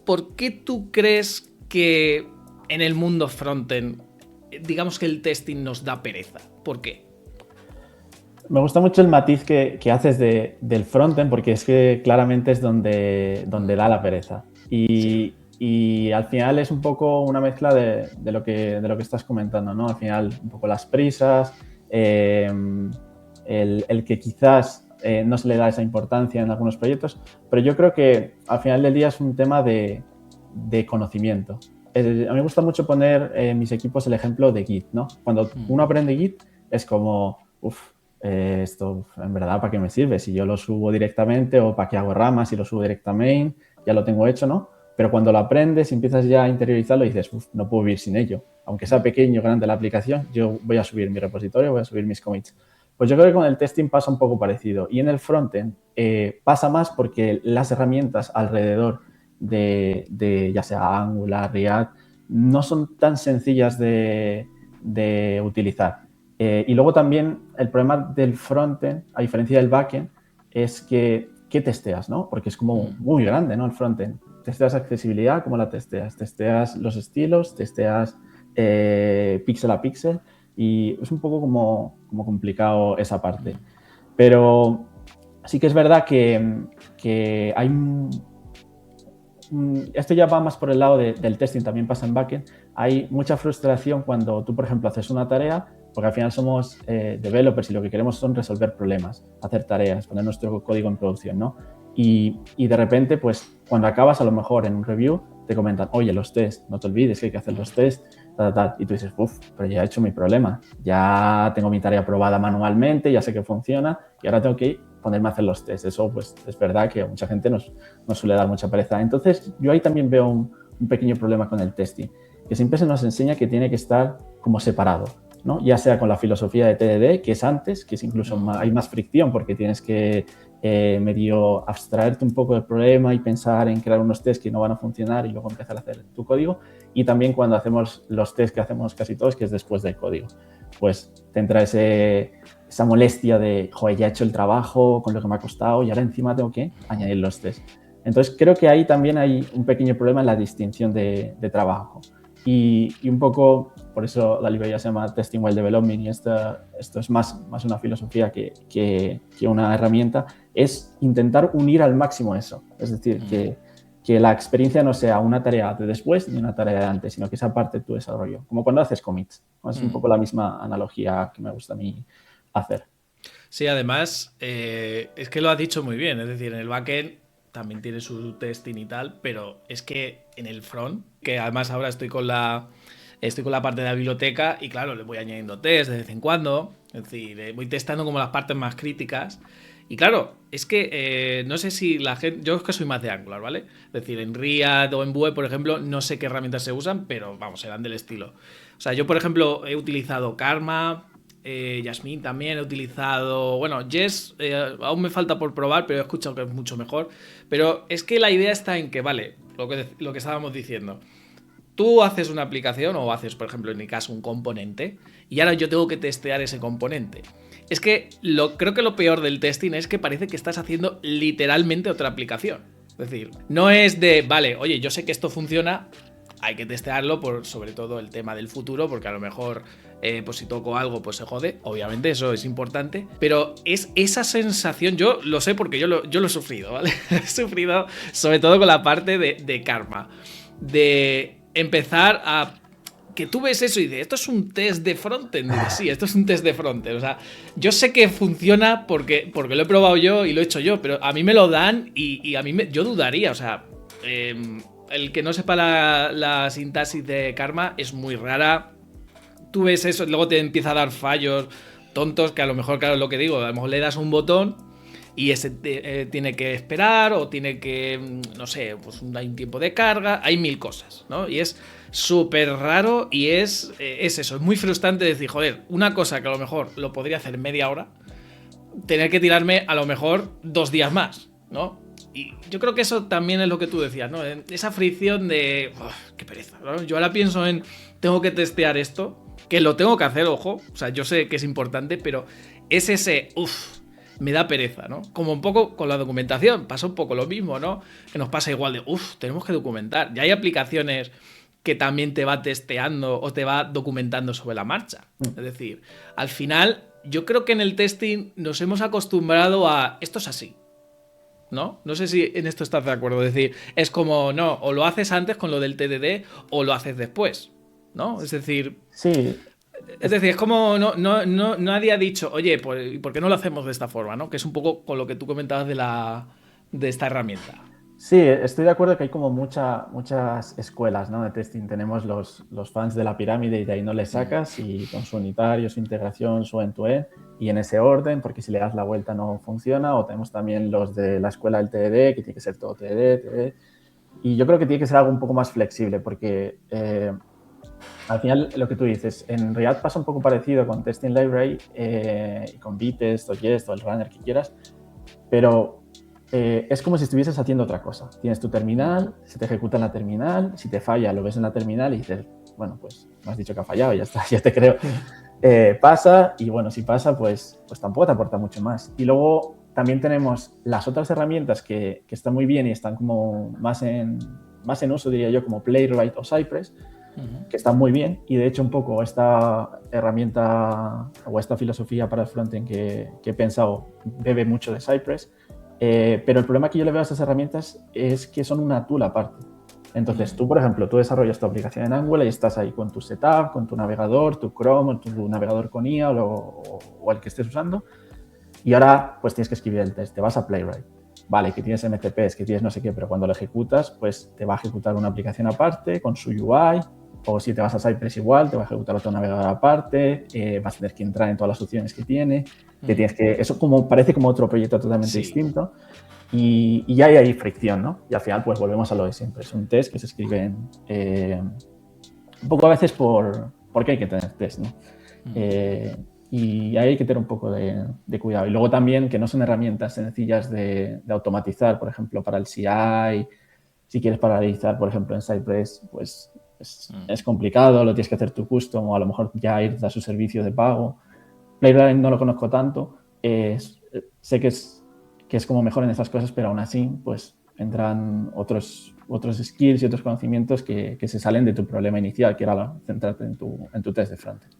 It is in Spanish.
¿por qué tú crees que en el mundo frontend, digamos que el testing nos da pereza? ¿Por qué? Me gusta mucho el matiz que haces del frontend, porque es que claramente es donde da la pereza. Sí. Y al final es un poco una mezcla de lo que estás comentando, ¿no? Al final, un poco las prisas, el que quizás no se le da esa importancia en algunos proyectos, pero yo creo que al final del día es un tema de conocimiento. A mí me gusta mucho poner en mis equipos el ejemplo de Git, ¿no? Cuando uno aprende Git es como, esto en verdad ¿para qué me sirve? Si yo lo subo directamente o para qué hago ramas, si lo subo directamente a main, ya lo tengo hecho, ¿no? Pero cuando lo aprendes y empiezas ya a interiorizarlo, dices, no puedo vivir sin ello. Aunque sea pequeño o grande la aplicación, yo voy a subir mi repositorio, voy a subir mis commits. Pues yo creo que con el testing pasa un poco parecido. Y en el frontend pasa más porque las herramientas alrededor de ya sea Angular, React, no son tan sencillas de utilizar. Y luego también el problema del frontend, a diferencia del backend, es que ¿qué testeas, no? Porque es como muy grande, ¿no? El frontend. Testeas accesibilidad, ¿cómo la testeas? Testeas los estilos, testeas píxel a píxel y es un poco como complicado esa parte. Pero sí que es verdad que hay esto ya va más por el lado del testing, también pasa en backend. Hay mucha frustración cuando tú, por ejemplo, haces una tarea, porque al final somos developers y lo que queremos son resolver problemas, hacer tareas, poner nuestro código en producción, ¿no? Y de repente, pues, cuando acabas, a lo mejor en un review, te comentan, oye, los test, no te olvides que hay que hacer los test, y tú dices, pero ya he hecho mi problema, ya tengo mi tarea aprobada manualmente, ya sé que funciona y ahora tengo que ponerme a hacer los test. Eso, pues, es verdad que a mucha gente nos suele dar mucha pereza. Entonces, yo ahí también veo un pequeño problema con el testing, que siempre se nos enseña que tiene que estar como separado, ¿no? Ya sea con la filosofía de TDD, que es antes, que es incluso hay más fricción porque tienes que medio abstraerte un poco del problema y pensar en crear unos tests que no van a funcionar y luego empezar a hacer tu código. Y también cuando hacemos los tests que hacemos casi todos, que es después del código. Pues te entra esa molestia de, joder, ya he hecho el trabajo con lo que me ha costado y ahora encima tengo que añadir los tests. Entonces, creo que ahí también hay un pequeño problema en la distinción de trabajo. Y un poco, por eso la librería se llama Testing While Developing y esto es más una filosofía que una herramienta, es intentar unir al máximo eso. Es decir, que la experiencia no sea una tarea de después ni una tarea de antes, sino que sea parte de tu desarrollo. Como cuando haces commits. Es un poco la misma analogía que me gusta a mí hacer. Sí, además, es que lo has dicho muy bien. Es decir, en el backend también tiene su testing y tal, pero es que en el front, que además ahora estoy con la parte de la biblioteca y claro, le voy añadiendo test de vez en cuando. Es decir, voy testando como las partes más críticas. Y claro, es que no sé si la gente... Yo es que soy más de Angular, ¿vale? Es decir, en React o en Vue, por ejemplo, no sé qué herramientas se usan, pero vamos, serán del estilo. O sea, yo, por ejemplo, he utilizado Karma, Jasmine también he utilizado. Bueno, Jest aún me falta por probar, pero he escuchado que es mucho mejor. Pero es que la idea está en que, vale, lo que estábamos diciendo. Tú haces una aplicación o haces, por ejemplo, en mi caso, un componente y ahora yo tengo que testear ese componente. Es que creo que lo peor del testing es que parece que estás haciendo literalmente otra aplicación. Es decir, no es de, vale, oye, yo sé que esto funciona, hay que testearlo por sobre todo el tema del futuro, porque a lo mejor pues si toco algo pues se jode, obviamente eso es importante, pero es esa sensación, yo lo sé porque yo lo he sufrido, ¿vale? He sufrido sobre todo con la parte de Karma, de empezar a... Que tú ves eso y dices, esto es un test de frontend. Y dices, sí, esto es un test de frontend. O sea, yo sé que funciona porque lo he probado yo y lo he hecho yo, pero a mí me lo dan y a mí yo dudaría. O sea, el que no sepa la sintaxis de Karma es muy rara. Tú ves eso, luego te empieza a dar fallos tontos que a lo mejor, claro, es lo que digo, a lo mejor le das un botón y ese tiene que esperar o tiene que, no sé, pues hay un tiempo de carga, hay mil cosas, ¿no? Y es súper raro y es eso, es muy frustrante decir, joder, una cosa que a lo mejor lo podría hacer en media hora, tener que tirarme a lo mejor 2 días más, ¿no? Y yo creo que eso también es lo que tú decías, ¿no? Esa fricción de, qué pereza, ¿no? Yo ahora pienso en, tengo que testear esto, que lo tengo que hacer, ojo, o sea, yo sé que es importante, pero es ese, me da pereza, ¿no? Como un poco con la documentación, pasa un poco lo mismo, ¿no? Que nos pasa igual de, tenemos que documentar. Ya hay aplicaciones que también te va testeando o te va documentando sobre la marcha. Es decir, al final, yo creo que en el testing nos hemos acostumbrado a esto es así, ¿no? No sé si en esto estás de acuerdo. Es decir, es como, no, o lo haces antes con lo del TDD o lo haces después, ¿no? Es decir, Sí, es como nadie ha dicho, oye, ¿por qué no lo hacemos de esta forma, ¿no? Que es un poco con lo que tú comentabas de esta herramienta. sí, estoy de acuerdo que hay como muchas escuelas, ¿no? de testing. Tenemos los fans de la pirámide y de ahí no le sacas, y con su unitario, su integración, su end-to-end, y en ese orden, porque si le das la vuelta no funciona. O tenemos también los de la escuela del TDD, que tiene que ser todo TDD. Y yo creo que tiene que ser algo un poco más flexible, porque al final lo que tú dices, en React pasa un poco parecido con Testing Library, y con Vitest o Jest o el runner que quieras, pero es como si estuvieses haciendo otra cosa. Tienes tu terminal, se te ejecuta en la terminal, si te falla lo ves en la terminal y dices, bueno, pues me has dicho que ha fallado, ya está, ya te creo. Pasa, y bueno, si pasa, pues tampoco te aporta mucho más. Y luego también tenemos las otras herramientas que están muy bien y están como más en uso, diría yo, como Playwright o Cypress, que están muy bien. Y de hecho un poco esta herramienta o esta filosofía para el frontend que he pensado bebe mucho de Cypress. Pero el problema que yo le veo a estas herramientas es que son una tool aparte. Entonces, tú, por ejemplo, tú desarrollas tu aplicación en Angular y estás ahí con tu setup, con tu navegador, tu Chrome, tu navegador con IA o el que estés usando, y ahora pues tienes que escribir el test. Te vas a Playwright. Vale, que tienes MCPs, que tienes no sé qué, pero cuando lo ejecutas, pues te va a ejecutar una aplicación aparte con su UI. O si te vas a Cypress igual, te va a ejecutar otro navegador aparte, vas a tener que entrar en todas las opciones que tiene, eso como parece como otro proyecto totalmente distinto, y ya hay ahí fricción, ¿no? Y al final pues volvemos a lo de siempre, es un test que se escribe un poco a veces porque hay que tener test, ¿no? Y ahí hay que tener un poco de cuidado. Y luego también que no son herramientas sencillas de automatizar, por ejemplo, para el CI. Si quieres paralelizar, por ejemplo, en Cypress, pues es complicado, lo tienes que hacer tú custom, o a lo mejor ya ir a su servicio de pago. Playwright no lo conozco tanto, sé que es como mejor en estas cosas, pero aún así pues entran otros skills y otros conocimientos que se salen de tu problema inicial, que era centrarte en tu test de frontend.